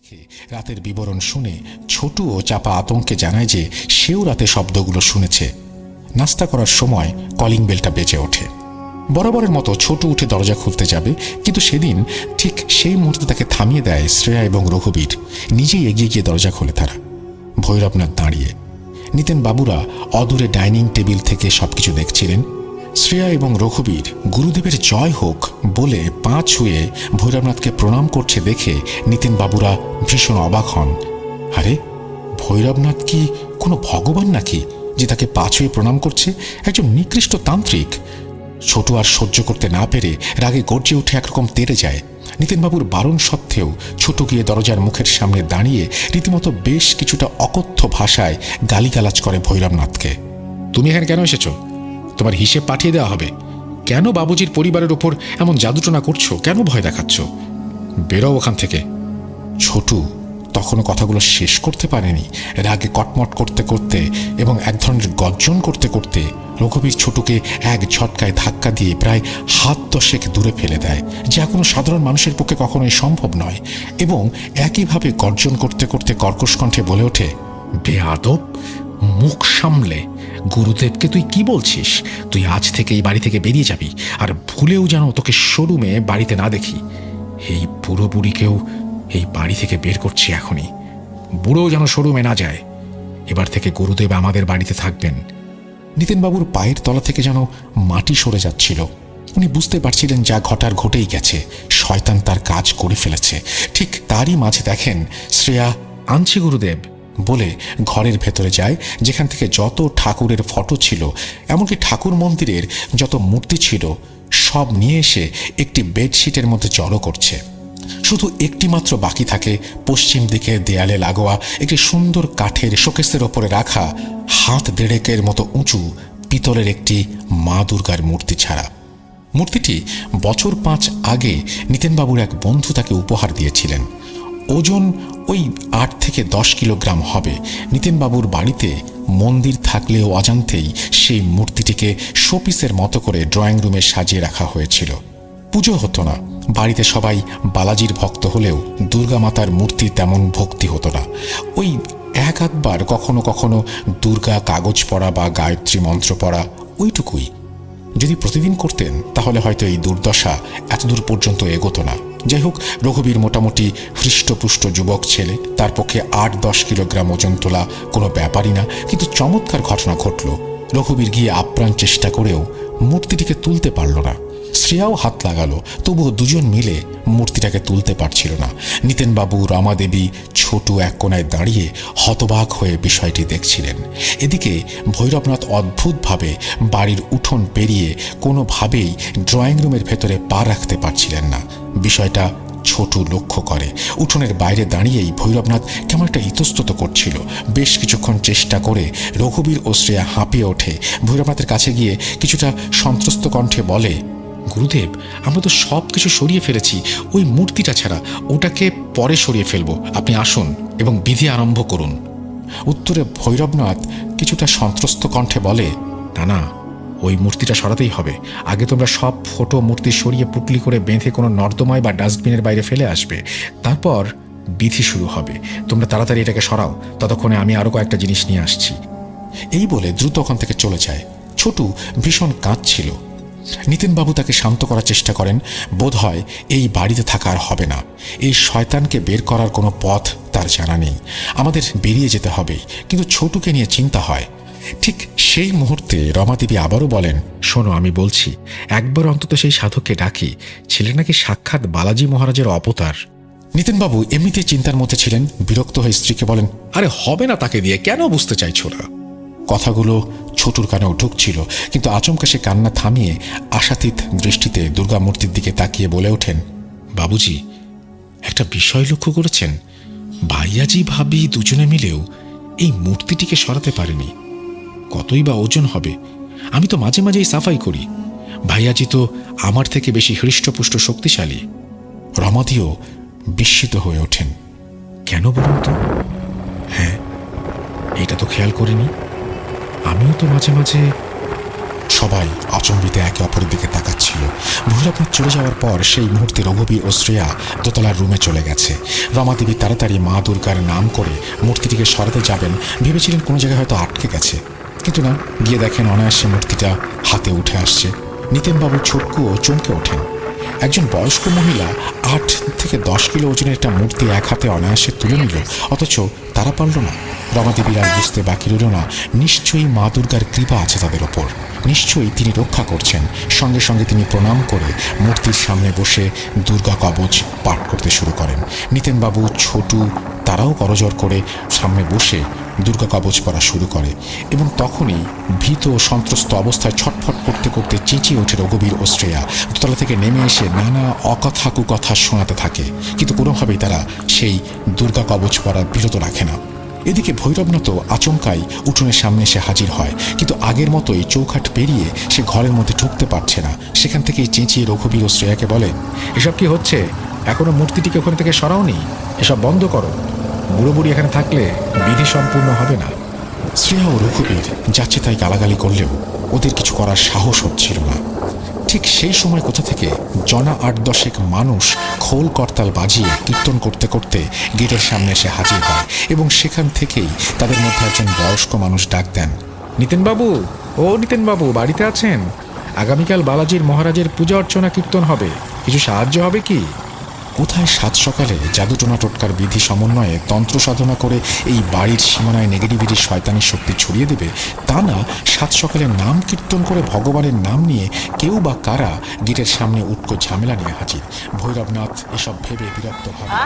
দেখে রাতের বিবরণ শুনে ছোটু ও চাপা আতঙ্কে জানায় যে সেও রাতে শব্দগুলো শুনেছে। নাস্তা করার সময় কলিং বেলটা বেজে ওঠে। বরাবরের মতো ছোটু উঠে দরজা খুলতে যাবে, কিন্তু সেদিন ঠিক সেই মুহূর্তে তাকে থামিয়ে দেয় শ্রেয়া এবং রঘুবীর। নিজেই এগিয়ে গিয়ে দরজা খোলে তারা। ভৈরবনাথ দাঁড়িয়ে, নিতেন বাবুরা অদূরে ডাইনিং টেবিল থেকে সবকিছু দেখছিলেন। শ্রেয়া এবং রঘুবীর গুরুদেবের জয় হোক বলে পা ছুঁয়ে ভৈরবনাথকে প্রণাম করছে দেখে নিতেন বাবুরা ভীষণ অবাক হন। আরে, ভৈরবনাথ কি কোনো ভগবান নাকি যে তাকে পা ছুঁয়ে প্রণাম করছে? একজন নিকৃষ্ট তান্ত্রিক। ছোট আর সহ্য করতে না পেরে রাগে গর্জে উঠে একরকম তেড়ে যায়। নিতেনবাবুর বারণ সত্ত্বেও ছোট গিয়ে দরজার মুখের সামনে দাঁড়িয়ে রীতিমতো বেশ কিছুটা অকথ্য ভাষায় গালিগালাজ করে ভৈরবনাথকে। তুমি এখানে কেন এসেছো? তোমার হিসেব পাঠিয়ে দেওয়া হবে। কেন বাবুজির পরিবারের ওপর এমন জাদুটনা করছো? কেন ভয় দেখাচ্ছ? বেরো ওখান থেকে। ছোটু তখনও কথাগুলো শেষ করতে পারেনি। রাগে কটমট করতে করতে এবং এক ধরনের গর্জন করতে করতে রঘুবীর ছোটুকে এক ঝটকায় ধাক্কা দিয়ে প্রায় হাত 10 দূরে ফেলে দেয়, যা কোনো সাধারণ মানুষের পক্ষে কখনোই সম্ভব নয়। এবং একইভাবে গর্জন করতে করতে কর্কশ কণ্ঠে বলে ওঠে, বেয়াদব, মুখ সামলে। গুরুদেবকে তুই কি বলছিস? তুই আজ থেকে এই বাড়ি থেকে বেরিয়ে যাবি, আর ভুলেও যেন তোকে শোরুমে বাড়িতে না দেখি। এই বুড়ো বুড়িকেও এই বাড়ি থেকে বের করছি এখনই। বুড়োও যেন শোরুমে না যায়। এবার থেকে গুরুদেব আমাদের বাড়িতে থাকবেন। নিতেনবাবুর পায়ের তলা থেকে যেন মাটি সরে যাচ্ছিল। উনি বুঝতে পারছিলেন যা ঘটার ঘটেই গেছে, শয়তান তার কাজ করে ফেলেছে। ঠিক তারই মাঝে দেখেন শ্রেয়া আনছি গুরুদেব বলে ঘরের ভেতরে যায়, যেখান থেকে যত ঠাকুরের ফটো ছিল, এমনকি ঠাকুর মন্দিরের যত মূর্তি ছিল, সব নিয়ে এসে একটি বেডশিটের মধ্যে জড়ো করছে। শুধু একটি মাত্র বাকি থাকে পশ্চিম দিকে দেয়ালে লাগোয়া একটি সুন্দর কাঠের শোকেসের ওপরে রাখা হাত 1.5 মতো উঁচু পিতলের একটি মা দুর্গার মূর্তি ছাড়া। মূর্তিটি বছর 5 আগে নিতেনবাবুর এক বন্ধু তাকে উপহার দিয়েছিলেন। ওজন ওই 8 থেকে 10 কিলোগ্রাম হবে। নিতেনবাবুর বাড়িতে মন্দির থাকলেও অজান্তেই সেই মূর্তিটিকে শোপিসের মতো করে ড্রয়িং রুমে সাজিয়ে রাখা হয়েছিল। পুজো হতো না। বাড়িতে সবাই বালাজির ভক্ত হলেও দুর্গা মাতার মূর্তি তেমন ভক্তি হতো না। ওই এক আধবার কখনো কখনো দুর্গা কাগজ পড়া বা গায়ত্রী মন্ত্র পড়া, ওইটুকুই। যদি প্রতিদিন করতেন তাহলে হয়তো এই দুর্দশা এতদূর পর্যন্ত এগোতো না। যাই হোক, রঘুবীর মোটামুটি হৃষ্টপুষ্ট যুবক ছেলে, তার পক্ষে 8-10 কিলোগ্রাম ওজন তোলা কোনো ব্যাপারই না। কিন্তু চমৎকার ঘটনা ঘটল। রঘুবীর গিয়ে আপ্রাণ চেষ্টা করেও মূর্তিটিকে তুলতে পারল না। শ্রেয়াও হাত লাগালো, তবুও দুজন মিলে মূর্তিটাকে তুলতে পারছিল না। নিতেনবাবু, রমাদেবী, ছোটু এক কোনায় দাঁড়িয়ে হতবাক হয়ে বিষয়টি দেখছিলেন। এদিকে ভৈরবনাথ অদ্ভুতভাবে বাড়ির উঠোন পেরিয়ে কোনোভাবেই ড্রয়িং রুমের ভেতরে পা রাখতে পারছিলেন না। বিষয়টা ছোটু লক্ষ্য করে। উঠোনের বাইরে দাঁড়িয়েই ভৈরবনাথ কেমন একটা ইতস্তত করছিল। বেশ কিছুক্ষণ চেষ্টা করে রঘুবীর ও শ্রেয়া হাঁপিয়ে ওঠে। ভৈরবনাথের কাছে গিয়ে কিছুটা সন্ত্রস্ত কণ্ঠে বলে, গুরুদেব, আমরা তো সব কিছু সরিয়ে ফেলেছি, ওই মূর্তিটা ছাড়া। ওটাকে পরে সরিয়ে ফেলবো, আপনি আসুন এবং বিধি আরম্ভ করুন। উত্তরে ভৈরবনাথ কিছুটা সন্ত্রস্ত কণ্ঠে বলে, না না, ওই মূর্তিটা সরাতেই হবে। আগে তোমরা সব ফটো মূর্তি সরিয়ে পুটলি করে বেঁধে কোনো নর্দমায় বা ডাস্টবিনের বাইরে ফেলে আসবে, তারপর বিধি শুরু হবে। তোমরা তাড়াতাড়ি এটাকে সরাও, ততক্ষণে আমি আরও কয়েকটা জিনিস নিয়ে আসছি। এই বলে দ্রুত ওখান থেকে চলে যায়। ছোটু ভীষণ কাঁদছিল। নিতেনবাবু তাকে শান্ত করার চেষ্টা করেন। বোধ হয় এই বাড়িতে থাকা আর হবে না। এই শয়তানকে বের করার কোনো পথ তার জানা নেই। আমাদের বেরিয়ে যেতে হবে। কিন্তু ছোটুকে নিয়ে চিন্তা হয়। ঠিক সেই মুহূর্তে রমাদেবী আবারও বলেন, শোনো, আমি বলছি, একবার অন্তত সেই সাধককে ডাকি। ছেলে নাকি সাক্ষাৎ বালাজি মহারাজের অবতার। নিতেনবাবু এমনিতে চিন্তার মধ্যে ছিলেন। বিরক্ত হয়ে স্ত্রীকে বলেন, আরে হবে না তাকে দিয়ে, কেন বুঝতে চাইছো না? কথাগুলো ছোটুর কানেও ঢুকছিল, কিন্তু আচমকা সে কান্না থামিয়ে আশাতীত দৃষ্টিতে দুর্গা মূর্তির দিকে তাকিয়ে বলে ওঠেন, বাবুজি, একটা বিষয় লক্ষ্য করেছেন? ভাইয়াজি ভাবি দুজনে মিলেও এই মূর্তিটিকে সরাতে পারেনি। কতই বা ওজন হবে? আমি তো মাঝে মাঝেই সাফাই করি। ভাইয়াজি তো আমার থেকে বেশি হৃষ্টপুষ্ট শক্তিশালী। রমাদিও বিস্মিত হয়ে ওঠেন। কেন বলুন তো? হ্যাঁ, এটা তো খেয়াল করিনি। আমিও তো মাঝে মাঝে। সবাই আচম্বিতে একে অপরের দিকে তাকাচ্ছিল। ভৈরবনাথ চলে যাওয়ার পর সেই মুহূর্তে রঘুবীর ও শ্রেয়া দোতলার রুমে চলে গেছে। রমাদেবী তাড়াতাড়ি মা দুর্গার নাম করে মূর্তিটিকে সরাতে যাবেন, ভেবেছিলেন কোনো জায়গায় হয়তো আটকে গেছে, কিন্তু না, গিয়ে দেখেন অনায়াসে মূর্তিটা হাতে উঠে আসছে। নিতেনবাবু ছোটকুও চমকে ওঠেন। একজন বয়স্ক মহিলা 8 থেকে 10 কিলো ওজনের একটা মূর্তি এক হাতে অনায়াসে তুলে নিল, অথচ তারা পারল না। রমাদেবীর আর বুঝতে বাকি রইল না, নিশ্চয়ই মা দুর্গার কৃপা আছে তাদের ওপর, নিশ্চয়ই তিনি রক্ষা করছেন। সঙ্গে সঙ্গে তিনি প্রণাম করে মূর্তির সামনে বসে দুর্গা কবচ পাঠ করতে শুরু করেন। নিতেনবাবু, ছোটু তারাও করজোড় করে সামনে বসে দুর্গা কবচ পড়া শুরু করে, এবং তখনই ভীত ও সন্ত্রস্ত অবস্থায় ছটফট করতে করতে চেঁচিয়ে ওঠে রঘুবীর ও শ্রেয়া। দোতলা থেকে নেমে এসে নানা অকথা কুকথা শোনাতে থাকে, কিন্তু কোনোভাবেই তারা সেই দুর্গা কবচ পড়া বিরত রাখে না। এদিকে ভৈরবনাথ আচমকাই উঠোনের সামনে এসে হাজির হয়, কিন্তু আগের মতোই চৌখাট পেরিয়ে সে ঘরের মধ্যে ঢুকতে পারছে না। সেখান থেকেই চেঁচিয়ে রঘুবীর ও শ্রেয়াকে বলে, এসব কি হচ্ছে? এখনো মূর্তিটিকে ওখান থেকে সরাওনি? এসব বন্ধ করো। বুড়ো বুড়ি এখানে থাকলে বিধি সম্পূর্ণ হবে না। শ্রেয়া ও রঘুবীর যাচ্ছে তাই গালাগালি করলেও ওদের কিছু করার সাহস হচ্ছিল না। ঠিক সেই সময় কোথা থেকে জনা 8-10 মানুষ খোল করতাল বাজিয়ে কীর্তন করতে করতে গেটের সামনে এসে হাজির হয়, এবং সেখান থেকেই তাদের মধ্যে একজন বয়স্ক মানুষ ডাক দেন, নিতেনবাবু, ও নিতেনবাবু, বাড়িতে আছেন? আগামীকাল বালাজির মহারাজের পূজা অর্চনা কীর্তন হবে, কিছু সাহায্য হবে কি? কোথায় সাত সকালে জাদুটোনা টোটকার বিধি সমন্বয়ে তন্ত্র সাধনা করে এই বাড়ির সীমানায় নেগেটিভিটির শয়তানের শক্তি ছড়িয়ে দেবে, তা না সাত সকালে নাম কীর্তন করে ভগবানের নাম নিয়ে কেউ বা কারা গেটের সামনে উটকো ঝামেলা নিয়ে হাজির। ভৈরবনাথ এসব ভেবে বিরক্ত ভাবে